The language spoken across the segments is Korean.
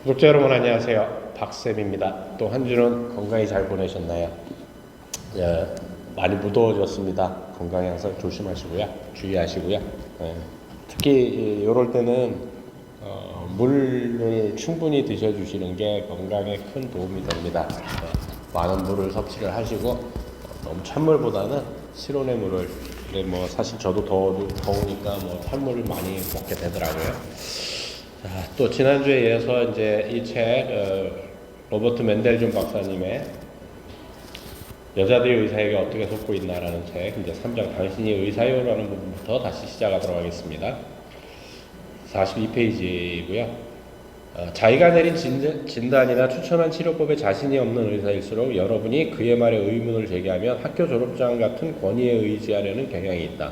구독자 여러분 안녕하세요. 박쌤입니다. 또 한 주는 건강히 잘 보내셨나요? 많이 무더워졌습니다. 건강에 항상 조심하시고요. 주의하시고요. 특히 이럴 때는 물을 충분히 드셔주시는 게 건강에 큰 도움이 됩니다. 많은 물을 섭취를 하시고 너무 찬물보다는 실온의 물을 뭐 사실 저도 더우니까 뭐 찬물을 많이 먹게 되더라고요. 자, 또 지난주에 이어서 이제 이 책 로버트 맨델존 박사님의 여자들이 의사에게 어떻게 속고 있나라는 책 이제 3장 당신이 의사요라는 부분부터 다시 시작하도록 하겠습니다. 42페이지고요. 자기가 내린 진단이나 추천한 치료법에 자신이 없는 의사일수록 여러분이 그의 말에 의문을 제기하면 학교 졸업장 같은 권위에 의지하려는 경향이 있다.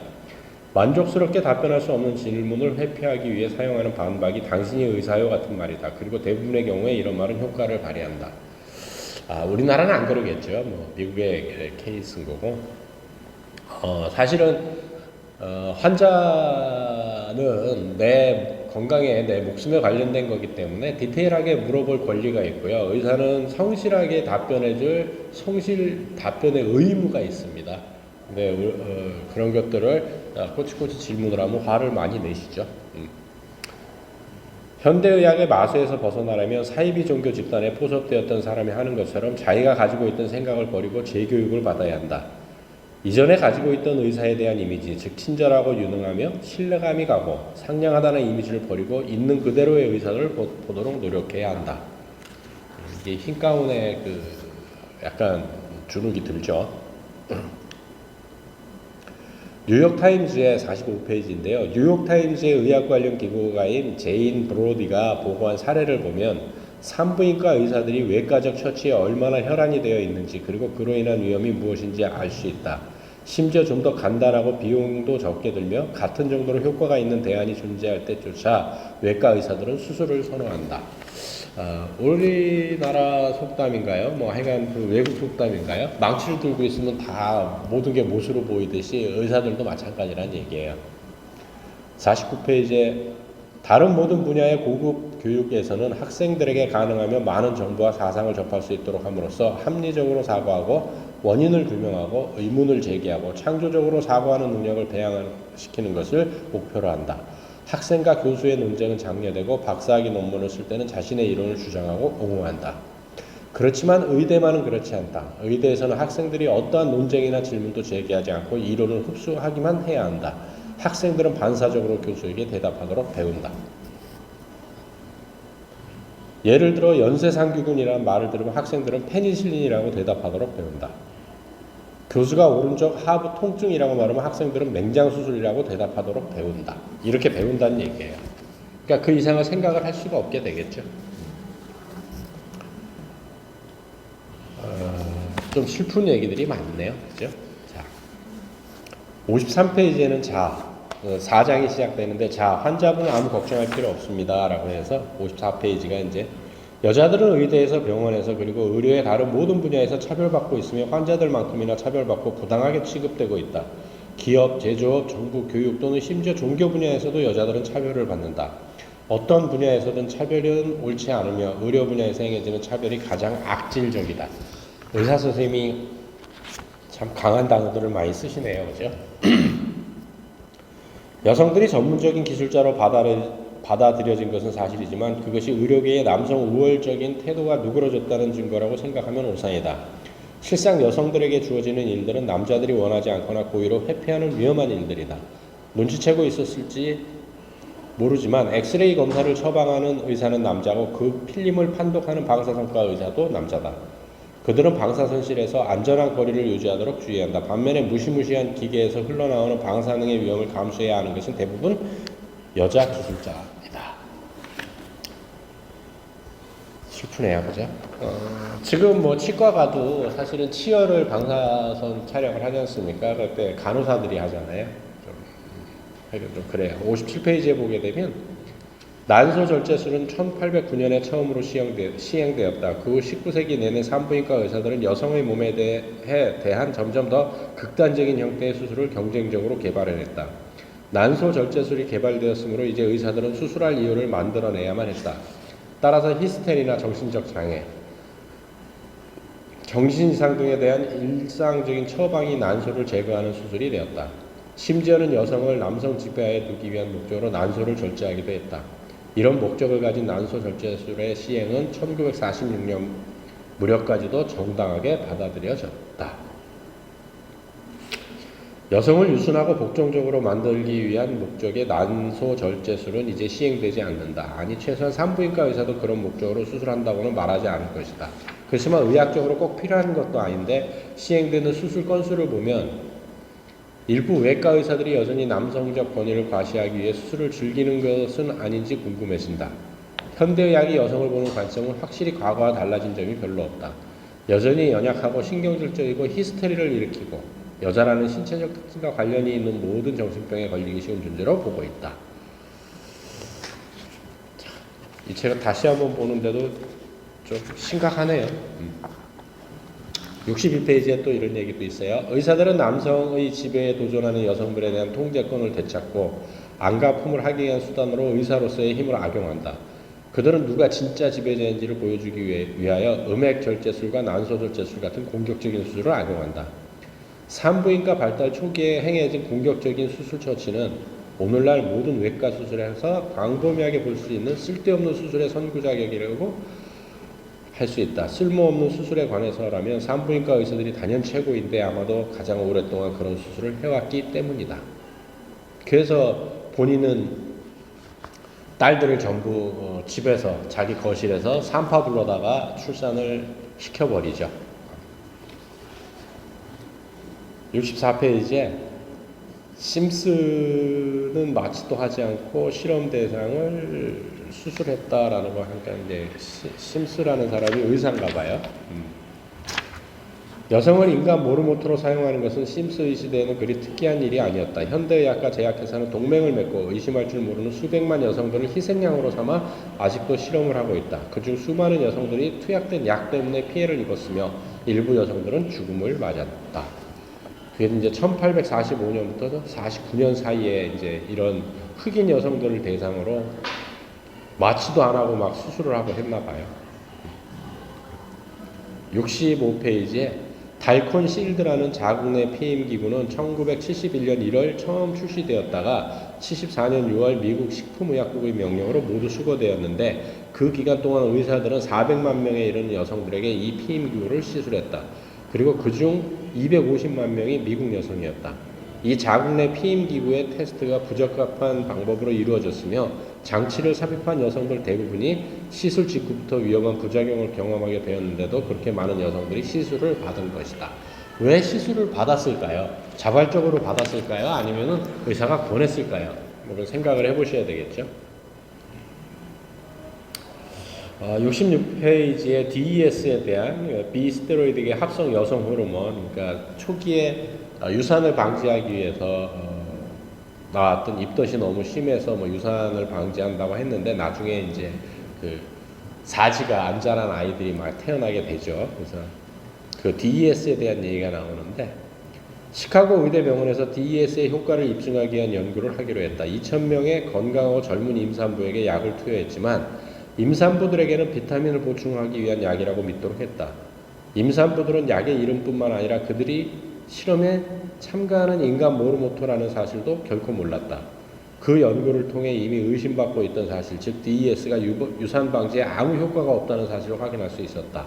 만족스럽게 답변할 수 없는 질문을 회피하기 위해 사용하는 반박이 당신이 의사요 같은 말이다. 그리고 대부분의 경우에 이런 말은 효과를 발휘한다. 우리나라는 안 그러겠죠. 뭐 미국의 케이스인 거고. 사실은 환자는 내 건강에 내 목숨에 관련된 거기 때문에 디테일하게 물어볼 권리가 있고요. 의사는 성실하게 답변해줄 성실 답변의 의무가 있습니다. 근데 그런 것들을 꼬치꼬치 질문을 하면 화를 많이 내시죠. 현대의학의 마수에서 벗어나려면 사이비 종교 집단에 포섭되었던 사람이 하는 것처럼 자기가 가지고 있던 생각을 버리고 재교육을 받아야 한다. 이전에 가지고 있던 의사에 대한 이미지, 즉 친절하고 유능하며 신뢰감이 가고 상냥하다는 이미지를 버리고 있는 그대로의 의사를 보도록 노력해야 한다. 이게 흰 가운에 약간 주눅이 들죠. 뉴욕타임즈의 45페이지인데요. 뉴욕타임즈의 의학 관련 기구가인 제인 브로디가 보고한 사례를 보면 산부인과 의사들이 외과적 처치에 얼마나 혈안이 되어 있는지 그리고 그로 인한 위험이 무엇인지 알 수 있다. 심지어 좀 더 간단하고 비용도 적게 들며 같은 정도로 효과가 있는 대안이 존재할 때조차 외과 의사들은 수술을 선호한다. 우리나라 속담인가요? 뭐 하여간 그 외국 속담인가요? 망치를 들고 있으면 다 모든 게 못으로 보이듯이 의사들도 마찬가지란 얘기예요. 49페이지에 다른 모든 분야의 고급 교육에서는 학생들에게 가능하면 많은 정보와 사상을 접할 수 있도록 함으로써 합리적으로 사고하고 원인을 규명하고 의문을 제기하고 창조적으로 사고하는 능력을 배양시키는 것을 목표로 한다. 학생과 교수의 논쟁은 장려되고 박사학위 논문을 쓸 때는 자신의 이론을 주장하고 옹호한다. 그렇지만 의대만은 그렇지 않다. 의대에서는 학생들이 어떠한 논쟁이나 질문도 제기하지 않고 이론을 흡수하기만 해야 한다. 학생들은 반사적으로 교수에게 대답하도록 배운다. 예를 들어 연쇄상규균이라는 말을 들으면 학생들은 페니실린이라고 대답하도록 배운다. 교수가 오른쪽 하부 통증이라고 말하면 학생들은 맹장수술이라고 대답하도록 배운다. 이렇게 배운다는 얘기예요. 그러니까 그 이상을 생각을 할 수가 없게 되겠죠. 좀 슬픈 얘기들이 많네요. 그죠? 자, 53페이지에는 4장이 시작되는데 환자분은 아무 걱정할 필요 없습니다. 라고 해서 54페이지가 이제 여자들은 의대에서 병원에서 그리고 의료의 다른 모든 분야에서 차별받고 있으며 환자들만큼이나 차별받고 부당하게 취급되고 있다. 기업, 제조업, 정부, 교육 또는 심지어 종교 분야에서도 여자들은 차별을 받는다. 어떤 분야에서든 차별은 옳지 않으며 의료 분야에서 행해지는 차별이 가장 악질적이다. 의사 선생님이 참 강한 단어들을 많이 쓰시네요. 그죠? 여성들이 전문적인 기술자로 받아들여진 것은 사실이지만 그것이 의료계의 남성 우월적인 태도가 누그러졌다는 증거라고 생각하면 오산이다. 실상 여성들에게 주어지는 일들은 남자들이 원하지 않거나 고의로 회피하는 위험한 일들이다. 눈치채고 있었을지 모르지만 엑스레이 검사를 처방하는 의사는 남자고 그 필름을 판독하는 방사선과 의사도 남자다. 그들은 방사선실에서 안전한 거리를 유지하도록 주의한다. 반면에 무시무시한 기계에서 흘러나오는 방사능의 위험을 감수해야 하는 것은 대부분 여자 기술자입니다. 슬프네요, 그죠? 지금 뭐 치과 가도 사실은 치열을 방사선 촬영을 하지 않습니까? 그때 간호사들이 하잖아요. 좀 그래요. 57페이지에 보게 되면 난소 절제술은 1809년에 처음으로 시행되었다. 그 후 19세기 내내 산부인과 의사들은 여성의 몸에 대한 점점 더 극단적인 형태의 수술을 경쟁적으로 개발해냈다. 난소 절제술이 개발되었으므로 이제 의사들은 수술할 이유를 만들어내야만 했다. 따라서 히스테리나 정신적 장애, 정신 이상 등에 대한 일상적인 처방이 난소를 제거하는 수술이 되었다. 심지어는 여성을 남성 지배하에 두기 위한 목적으로 난소를 절제하기도 했다. 이런 목적을 가진 난소 절제술의 시행은 1946년 무렵까지도 정당하게 받아들여졌다. 여성을 유순하고 복종적으로 만들기 위한 목적의 난소 절제술은 이제 시행되지 않는다. 아니 최소한 산부인과 의사도 그런 목적으로 수술한다고는 말하지 않을 것이다. 그렇지만 의학적으로 꼭 필요한 것도 아닌데 시행되는 수술 건수를 보면 일부 외과 의사들이 여전히 남성적 권위를 과시하기 위해 수술을 즐기는 것은 아닌지 궁금해진다. 현대의학이 여성을 보는 관점은 확실히 과거와 달라진 점이 별로 없다. 여전히 연약하고 신경질적이고 히스테리를 일으키고 여자라는 신체적 특징과 관련이 있는 모든 정신병에 걸리기 쉬운 존재로 보고 있다. 자, 이 책을 다시 한번 보는데도 좀 심각하네요. 61페이지에 또 이런 얘기도 있어요. 의사들은 남성의 지배에 도전하는 여성들에 대한 통제권을 되찾고 안가품을 하기 위한 수단으로 의사로서의 힘을 악용한다. 그들은 누가 진짜 지배자인지를 보여주기 위하여 음액 절제술과 난소 절제술 같은 공격적인 수술을 악용한다. 산부인과 발달 초기에 행해진 공격적인 수술 처치는 오늘날 모든 외과 수술에서 광범위하게 볼 수 있는 쓸데없는 수술의 선구자격이라고 할 수 있다. 쓸모없는 수술에 관해서라면 산부인과 의사들이 단연 최고인데 아마도 가장 오랫동안 그런 수술을 해왔기 때문이다. 그래서 본인은 딸들을 전부 집에서 자기 거실에서 산파 불러다가 출산을 시켜버리죠. 64페이지에 심스는 마취도 하지 않고 실험 대상을 수술했다라는 거 하니까 이제 심스라는 사람이 의사인가 봐요. 여성을 인간 모르모토로 사용하는 것은 심스의 시대에는 그리 특이한 일이 아니었다. 현대의학과 제약회사는 동맹을 맺고 의심할 줄 모르는 수백만 여성들을 희생양으로 삼아 아직도 실험을 하고 있다. 그중 수많은 여성들이 투약된 약 때문에 피해를 입었으며 일부 여성들은 죽음을 맞았다. 그게 이제 1845년부터 49년 사이에 이제 이런 흑인 여성들을 대상으로 마취도 안 하고 막 수술을 하고 했나 봐요. 65페이지에 달콘 실드라는 자궁내 피임 기구는 1971년 1월 처음 출시되었다가 74년 6월 미국 식품의약국의 명령으로 모두 수거되었는데 그 기간 동안 의사들은 400만 명에 이르는 여성들에게 이 피임 기구를 시술했다. 그리고 그중 250만 명이 미국 여성이었다. 이 자궁내 피임 기구의 테스트가 부적합한 방법으로 이루어졌으며 장치를 삽입한 여성들 대부분이 시술 직후부터 위험한 부작용을 경험하게 되었는데도 그렇게 많은 여성들이 시술을 받은 것이다. 왜 시술을 받았을까요? 자발적으로 받았을까요? 아니면 의사가 권했을까요? 이런 생각을 해보셔야 되겠죠. 66페이지에 DES에 대한 비스테로이드계 합성 여성 호르몬, 그러니까 초기에 유산을 방지하기 위해서 나왔던 입덧이 너무 심해서 뭐 유산을 방지한다고 했는데 나중에 이제 그 사지가 안 자란 아이들이 막 태어나게 되죠. 그래서 그 DES에 대한 얘기가 나오는데 시카고 의대병원에서 DES의 효과를 입증하기 위한 연구를 하기로 했다. 2,000명의 건강하고 젊은 임산부에게 약을 투여했지만 임산부들에게는 비타민을 보충하기 위한 약이라고 믿도록 했다. 임산부들은 약의 이름뿐만 아니라 그들이 실험에 참가하는 인간 모르모토라는 사실도 결코 몰랐다. 그 연구를 통해 이미 의심받고 있던 사실, 즉 DES가 유산 방지에 아무 효과가 없다는 사실을 확인할 수 있었다.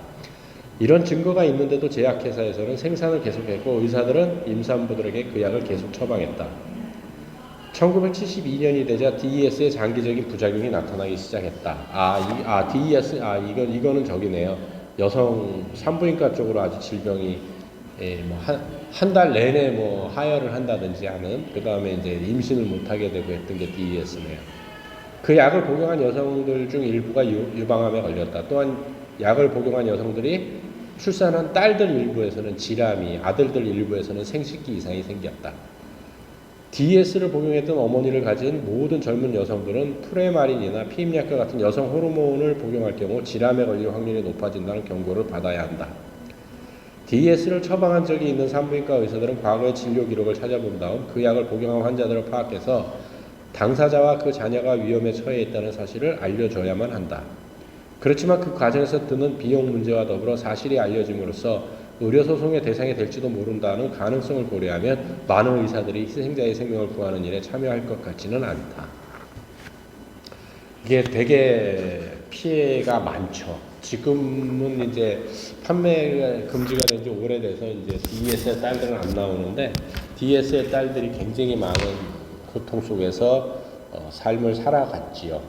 이런 증거가 있는데도 제약회사에서는 생산을 계속했고 의사들은 임산부들에게 그 약을 계속 처방했다. 1972년이 되자 DES의 장기적인 부작용이 나타나기 시작했다. DES, 이거는 저기네요. 여성 산부인과 쪽으로 아주 질병이 한 달 내내 뭐 하혈을 한다든지 하는, 그 다음에 이제 임신을 못하게 되고 했던 게 DES네요. 그 약을 복용한 여성들 중 일부가 유방암에 걸렸다. 또한 약을 복용한 여성들이 출산한 딸들 일부에서는 질암이, 아들들 일부에서는 생식기 이상이 생겼다. DES를 복용했던 어머니를 가진 모든 젊은 여성들은 프레마린이나 피임약과 같은 여성 호르몬을 복용할 경우 질암에 걸릴 확률이 높아진다는 경고를 받아야 한다. DES를 처방한 적이 있는 산부인과 의사들은 과거의 진료 기록을 찾아본 다음 그 약을 복용한 환자들을 파악해서 당사자와 그 자녀가 위험에 처해 있다는 사실을 알려줘야만 한다. 그렇지만 그 과정에서 드는 비용 문제와 더불어 사실이 알려짐으로써 의료소송의 대상이 될지도 모른다는 가능성을 고려하면 많은 의사들이 희생자의 생명을 구하는 일에 참여할 것 같지는 않다. 이게 되게 피해가 많죠. 지금은 이제 판매 금지가 된 지 오래돼서 이제 DS의 딸들은 안 나오는데 DS의 딸들이 굉장히 많은 고통 속에서 삶을 살아갔지요.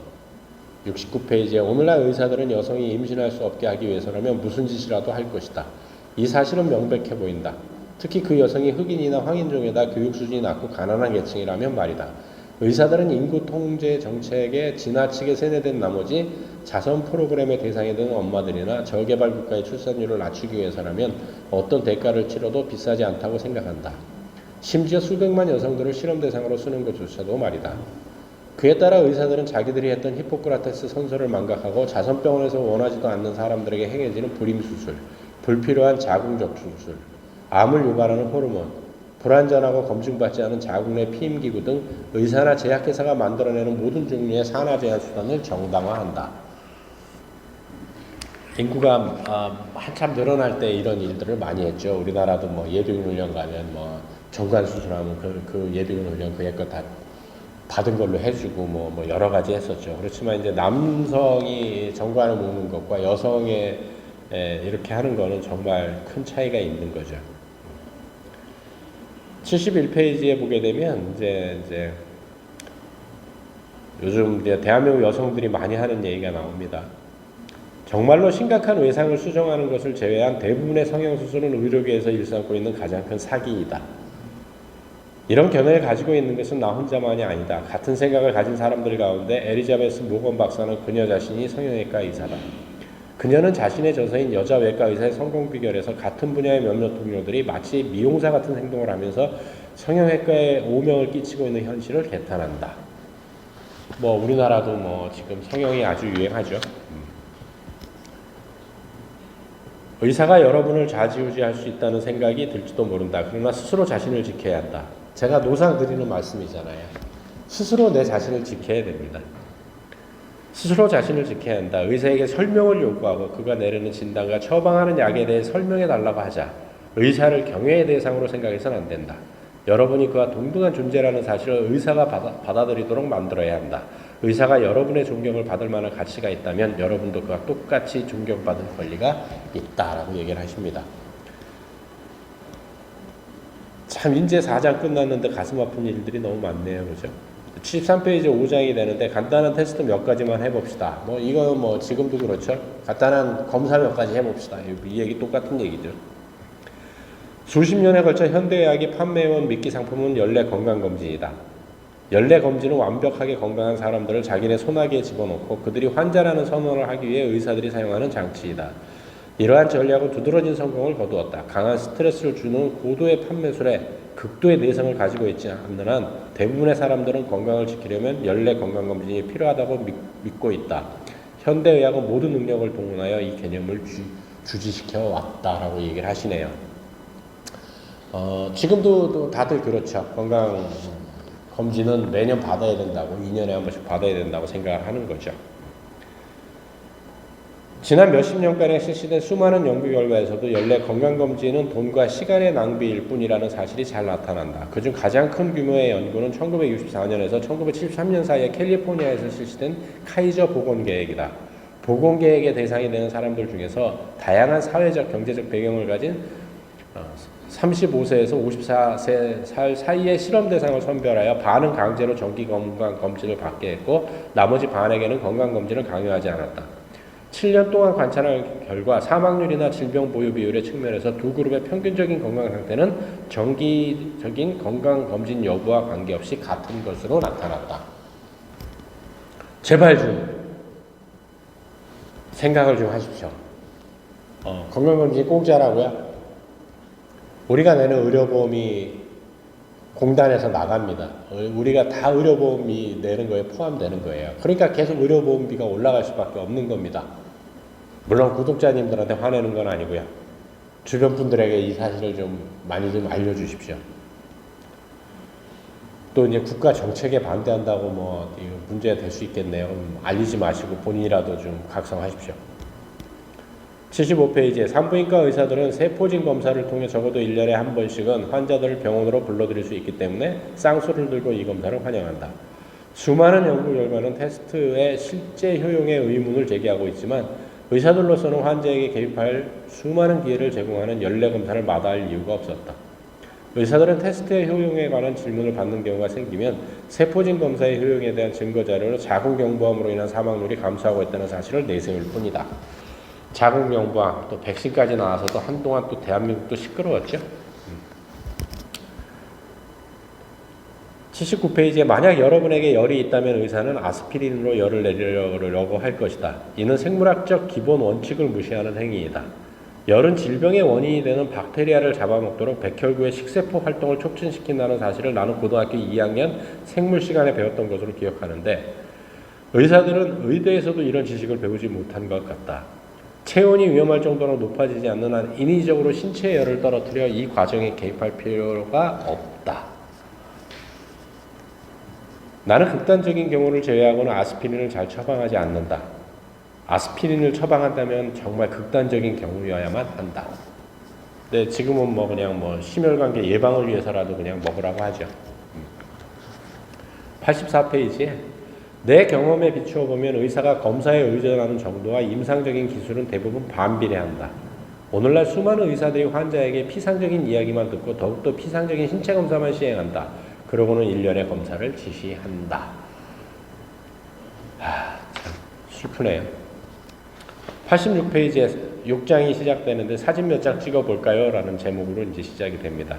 69페이지에 오늘날 의사들은 여성이 임신할 수 없게 하기 위해서라면 무슨 짓이라도 할 것이다. 이 사실은 명백해 보인다. 특히 그 여성이 흑인이나 황인종에다 교육 수준이 낮고 가난한 계층이라면 말이다. 의사들은 인구 통제 정책에 지나치게 세뇌된 나머지 자선 프로그램의 대상이 되는 엄마들이나 저개발 국가의 출산율을 낮추기 위해서라면 어떤 대가를 치러도 비싸지 않다고 생각한다. 심지어 수백만 여성들을 실험 대상으로 쓰는 것조차도 말이다. 그에 따라 의사들은 자기들이 했던 히포크라테스 선서를 망각하고 자선병원에서 원하지도 않는 사람들에게 행해지는 불임수술, 불필요한 자궁적 수술, 암을 유발하는 호르몬, 불안전하고 검증받지 않은 자궁 내 피임기구 등 의사나 제약회사가 만들어내는 모든 종류의 산화 제한 수단을 정당화한다. 인구가 한참 늘어날 때 이런 일들을 많이 했죠. 우리나라도 뭐 예비군 훈련 가면 뭐 정관 수술하면 그 예비군 훈련 그 예껏 다 받은 걸로 해주고 뭐 여러 가지 했었죠. 그렇지만 이제 남성이 정관을 묶는 것과 여성의 이렇게 하는 거는 정말 큰 차이가 있는 거죠. 71페이지에 보게 되면 이제 요즘 이제 대한민국 여성들이 많이 하는 얘기가 나옵니다. 정말로 심각한 외상을 수정하는 것을 제외한 대부분의 성형수술은 의료계에서 일삼고 있는 가장 큰 사기이다. 이런 견해를 가지고 있는 것은 나 혼자만이 아니다. 같은 생각을 가진 사람들 가운데 엘리자베스 모건 박사는 그녀 자신이 성형외과 의사다. 그녀는 자신의 저서인 여자 외과 의사의 성공 비결에서 같은 분야의 몇몇 동료들이 마치 미용사 같은 행동을 하면서 성형외과에 오명을 끼치고 있는 현실을 개탄한다. 뭐 우리나라도 뭐 지금 성형이 아주 유행하죠. 의사가 여러분을 좌지우지할 수 있다는 생각이 들지도 모른다. 그러나 스스로 자신을 지켜야 한다. 제가 노상 드리는 말씀이잖아요. 스스로 내 자신을 지켜야 됩니다. 스스로 자신을 지켜야 한다. 의사에게 설명을 요구하고 그가 내리는 진단과 처방하는 약에 대해 설명해 달라고 하자. 의사를 경외의 대상으로 생각해서는 안 된다. 여러분이 그와 동등한 존재라는 사실을 의사가 받아들이도록 만들어야 한다. 의사가 여러분의 존경을 받을 만한 가치가 있다면 여러분도 그와 똑같이 존경받을 권리가 있다라고 얘기를 하십니다. 참 이제 4장 끝났는데 가슴 아픈 일들이 너무 많네요. 그죠? 73페이지 5장이 되는데 간단한 테스트 몇 가지만 해봅시다. 뭐 이거 뭐 지금도 그렇죠. 간단한 검사 몇 가지 해봅시다. 이 얘기 똑같은 얘기죠. 수십 년에 걸쳐 현대의학이 판매해온 미끼 상품은 연례 건강검진이다. 연례 검진은 완벽하게 건강한 사람들을 자기네 소나기에 집어넣고 그들이 환자라는 선언을 하기 위해 의사들이 사용하는 장치이다. 이러한 전략은 두드러진 성공을 거두었다. 강한 스트레스를 주는 고도의 판매술에 극도의 내성을 가지고 있지 않는 한 대부분의 사람들은 건강을 지키려면 연례 건강검진이 필요하다고 믿고 있다. 현대의학은 모든 능력을 동원하여 이 개념을 주지시켜 왔다라고 얘기를 하시네요. 지금도 다들 그렇죠. 건강검진은 매년 받아야 된다고, 2년에 한 번씩 받아야 된다고 생각을 하는 거죠. 지난 몇십 년간에 실시된 수많은 연구 결과에서도 연례 건강검진은 돈과 시간의 낭비일 뿐이라는 사실이 잘 나타난다. 그중 가장 큰 규모의 연구는 1964년에서 1973년 사이에 캘리포니아에서 실시된 카이저 보건계획이다. 보건계획의 대상이 되는 사람들 중에서 다양한 사회적, 경제적 배경을 가진 35세에서 54세 사이의 실험 대상을 선별하여 반은 강제로 정기 건강검진을 받게 했고 나머지 반에게는 건강검진을 강요하지 않았다. 7년 동안 관찰한 결과 사망률이나 질병 보유 비율의 측면에서 두 그룹의 평균적인 건강 상태는 정기적인 건강검진 여부와 관계없이 같은 것으로 나타났다. 제발 좀 생각을 좀 하십시오. 건강검진 공짜라고요? 우리가 내는 의료보험이 공단에서 나갑니다. 우리가 다 의료보험이 내는 거에 포함되는 거예요. 그러니까 계속 의료보험비가 올라갈 수밖에 없는 겁니다. 물론 구독자님들한테 화내는 건 아니고요. 주변 분들에게 이 사실을 좀 많이 좀 알려주십시오. 또 이제 국가 정책에 반대한다고 뭐 문제가 될 수 있겠네요. 알리지 마시고 본인이라도 좀 각성하십시오. 75페이지에 산부인과 의사들은 세포진 검사를 통해 적어도 1년에 한 번씩은 환자들을 병원으로 불러들일 수 있기 때문에 쌍수를 들고 이 검사를 환영한다. 수많은 연구 결과는 테스트의 실제 효용에 의문을 제기하고 있지만 의사들로서는 환자에게 개입할 수많은 기회를 제공하는 연례 검사를 마다할 이유가 없었다. 의사들은 테스트의 효용에 관한 질문을 받는 경우가 생기면 세포진 검사의 효용에 대한 증거 자료로 자궁경부암으로 인한 사망률이 감소하고 있다는 사실을 내세울 뿐이다. 자궁경부암 또 백신까지 나와서도 한동안 또 대한민국도 시끄러웠죠. 79페이지에 만약 여러분에게 열이 있다면 의사는 아스피린으로 열을 내리려고 할 것이다. 이는 생물학적 기본 원칙을 무시하는 행위이다. 열은 질병의 원인이 되는 박테리아를 잡아먹도록 백혈구의 식세포 활동을 촉진시킨다는 사실을 나는 고등학교 2학년 생물 시간에 배웠던 것으로 기억하는데 의사들은 의대에서도 이런 지식을 배우지 못한 것 같다. 체온이 위험할 정도로 높아지지 않는 한 인위적으로 신체의 열을 떨어뜨려 이 과정에 개입할 필요가 없다. 나는 극단적인 경우를 제외하고는 아스피린을 잘 처방하지 않는다. 아스피린을 처방한다면 정말 극단적인 경우여야만 한다. 근데 지금은 뭐 그냥 뭐 심혈관계 예방을 위해서라도 그냥 먹으라고 하죠. 84페이지에 내 경험에 비추어 보면 의사가 검사에 의존하는 정도와 임상적인 기술은 대부분 반비례한다. 오늘날 수많은 의사들이 환자에게 피상적인 이야기만 듣고 더욱더 피상적인 신체 검사만 시행한다. 그러고는 일련의 검사를 지시한다. 참 슬프네요. 86페이지에 6장이 시작되는데 사진 몇 장 찍어볼까요? 라는 제목으로 이제 시작이 됩니다.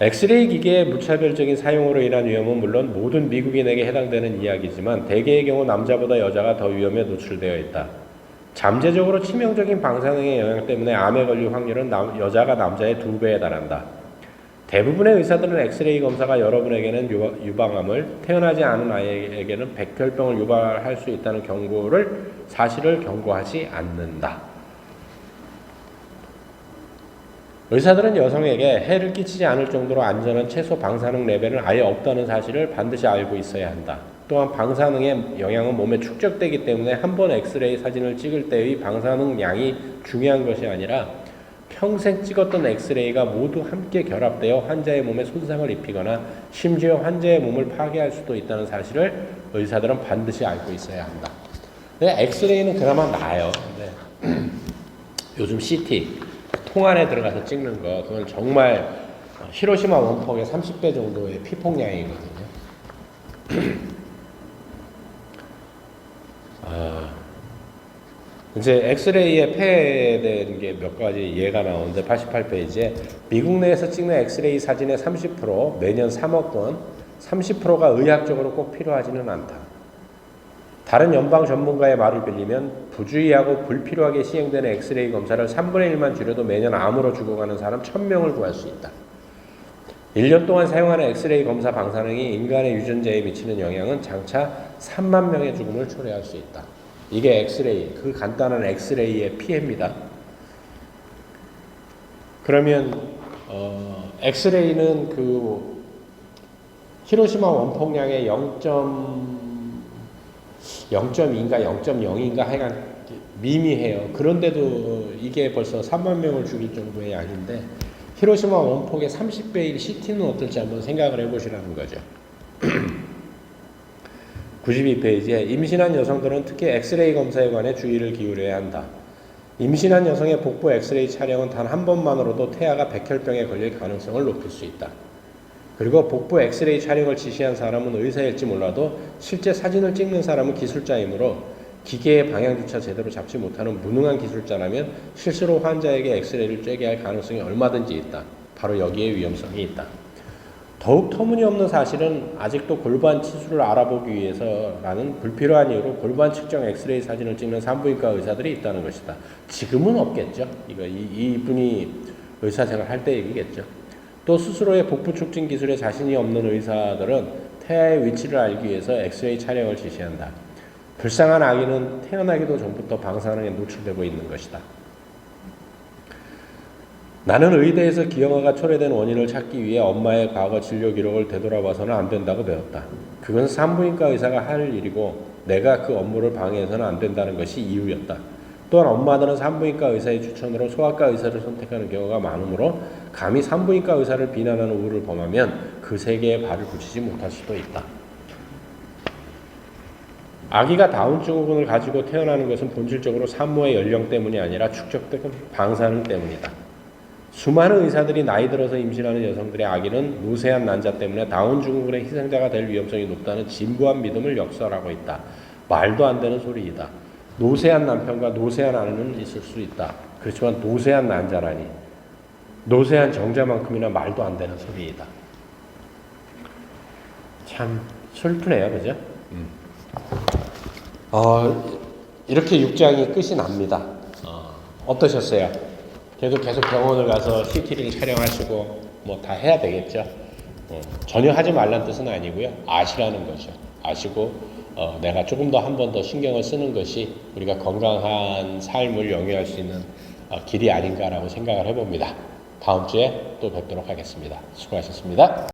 엑스레이 기계의 무차별적인 사용으로 인한 위험은 물론 모든 미국인에게 해당되는 이야기지만 대개의 경우 남자보다 여자가 더 위험에 노출되어 있다. 잠재적으로 치명적인 방사능의 영향 때문에 암에 걸릴 확률은 여자가 남자의 2배에 달한다. 대부분의 의사들은 엑스레이 검사가 여러분에게는 유방암을, 태어나지 않은 아이에게는 백혈병을 유발할 수 있다는 사실을 경고하지 않는다. 의사들은 여성에게 해를 끼치지 않을 정도로 안전한 최소 방사능 레벨은 아예 없다는 사실을 반드시 알고 있어야 한다. 또한 방사능의 영향은 몸에 축적되기 때문에 한 번 엑스레이 사진을 찍을 때의 방사능 양이 중요한 것이 아니라 평생 찍었던 엑스레이가 모두 함께 결합되어 환자의 몸에 손상을 입히거나 심지어 환자의 몸을 파괴할 수도 있다는 사실을 의사들은 반드시 알고 있어야 한다. 근데 엑스레이는 그나마 나아요. 근데 요즘 CT, 통 안에 들어가서 찍는 거, 그건 정말 히로시마 원폭의 30배 정도의 피폭량이거든요. 이제 엑스레이에 폐해된 게 몇 가지 예가 나오는데 88페이지에 미국 내에서 찍는 엑스레이 사진의 30%, 매년 3억 건, 30%가 의학적으로 꼭 필요하지는 않다. 다른 연방 전문가의 말을 빌리면 부주의하고 불필요하게 시행되는 엑스레이 검사를 3분의 1만 줄여도 매년 암으로 죽어가는 사람 1000명을 구할 수 있다. 1년 동안 사용하는 엑스레이 검사 방사능이 인간의 유전자에 미치는 영향은 장차 3만 명의 죽음을 초래할 수 있다. 이게 엑스레이, 그 간단한 엑스레이의 피해입니다. 그러면 엑스레이는 그 히로시마 원폭량의 0.2인가 0.0인가 하여간 미미해요. 그런데도 이게 벌써 3만 명을 죽일 정도의 양인데 히로시마 원폭의 30배일 CT는 어떨지 한번 생각을 해보시라는 거죠. 92페이지에 임신한 여성들은 특히 엑스레이 검사에 관해 주의를 기울여야 한다. 임신한 여성의 복부 엑스레이 촬영은 단 한 번만으로도 태아가 백혈병에 걸릴 가능성을 높일 수 있다. 그리고 복부 엑스레이 촬영을 지시한 사람은 의사일지 몰라도 실제 사진을 찍는 사람은 기술자이므로 기계의 방향조차 제대로 잡지 못하는 무능한 기술자라면 실수로 환자에게 엑스레이를 쬐게 할 가능성이 얼마든지 있다. 바로 여기에 위험성이 있다. 더욱 터무니없는 사실은 아직도 골반 치수를 알아보기 위해서라는 불필요한 이유로 골반 측정 엑스레이 사진을 찍는 산부인과 의사들이 있다는 것이다. 지금은 없겠죠. 이분이 의사생활 할 때 얘기겠죠. 또 스스로의 복부 촉진 기술에 자신이 없는 의사들은 태아의 위치를 알기 위해서 엑스레이 촬영을 지시한다. 불쌍한 아기는 태어나기도 전부터 방사능에 노출되고 있는 것이다. 나는 의대에서 기형아가 초래된 원인을 찾기 위해 엄마의 과거 진료 기록을 되돌아봐서는 안 된다고 배웠다. 그건 산부인과 의사가 할 일이고 내가 그 업무를 방해해서는 안 된다는 것이 이유였다. 또한 엄마들은 산부인과 의사의 추천으로 소아과 의사를 선택하는 경우가 많으므로 감히 산부인과 의사를 비난하는 우를 범하면 그 세계에 발을 붙이지 못할 수도 있다. 아기가 다운 증후군을 가지고 태어나는 것은 본질적으로 산모의 연령 때문이 아니라 축적된 방사능 때문이다. 수많은 의사들이 나이 들어서 임신하는 여성들의 아기는 노쇠한 난자 때문에 다운 증후군의 희생자가 될 위험성이 높다는 진부한 믿음을 역설하고 있다. 말도 안 되는 소리이다. 노쇠한 남편과 노쇠한 아내는 있을 수 있다. 그렇지만 노쇠한 난자라니, 노쇠한 정자만큼이나 말도 안 되는 소리이다. 참 슬프네요, 그죠? 이렇게 6장이 끝이 납니다. 어떠셨어요? 그래도 계속 병원을 가서 CT를 촬영하시고 뭐 다 해야 되겠죠. 전혀 하지 말라는 뜻은 아니고요. 아시라는 거죠. 아시고 내가 조금 더 한 번 더 신경을 쓰는 것이 우리가 건강한 삶을 영위할 수 있는 길이 아닌가라고 생각을 해봅니다. 다음 주에 또 뵙도록 하겠습니다. 수고하셨습니다.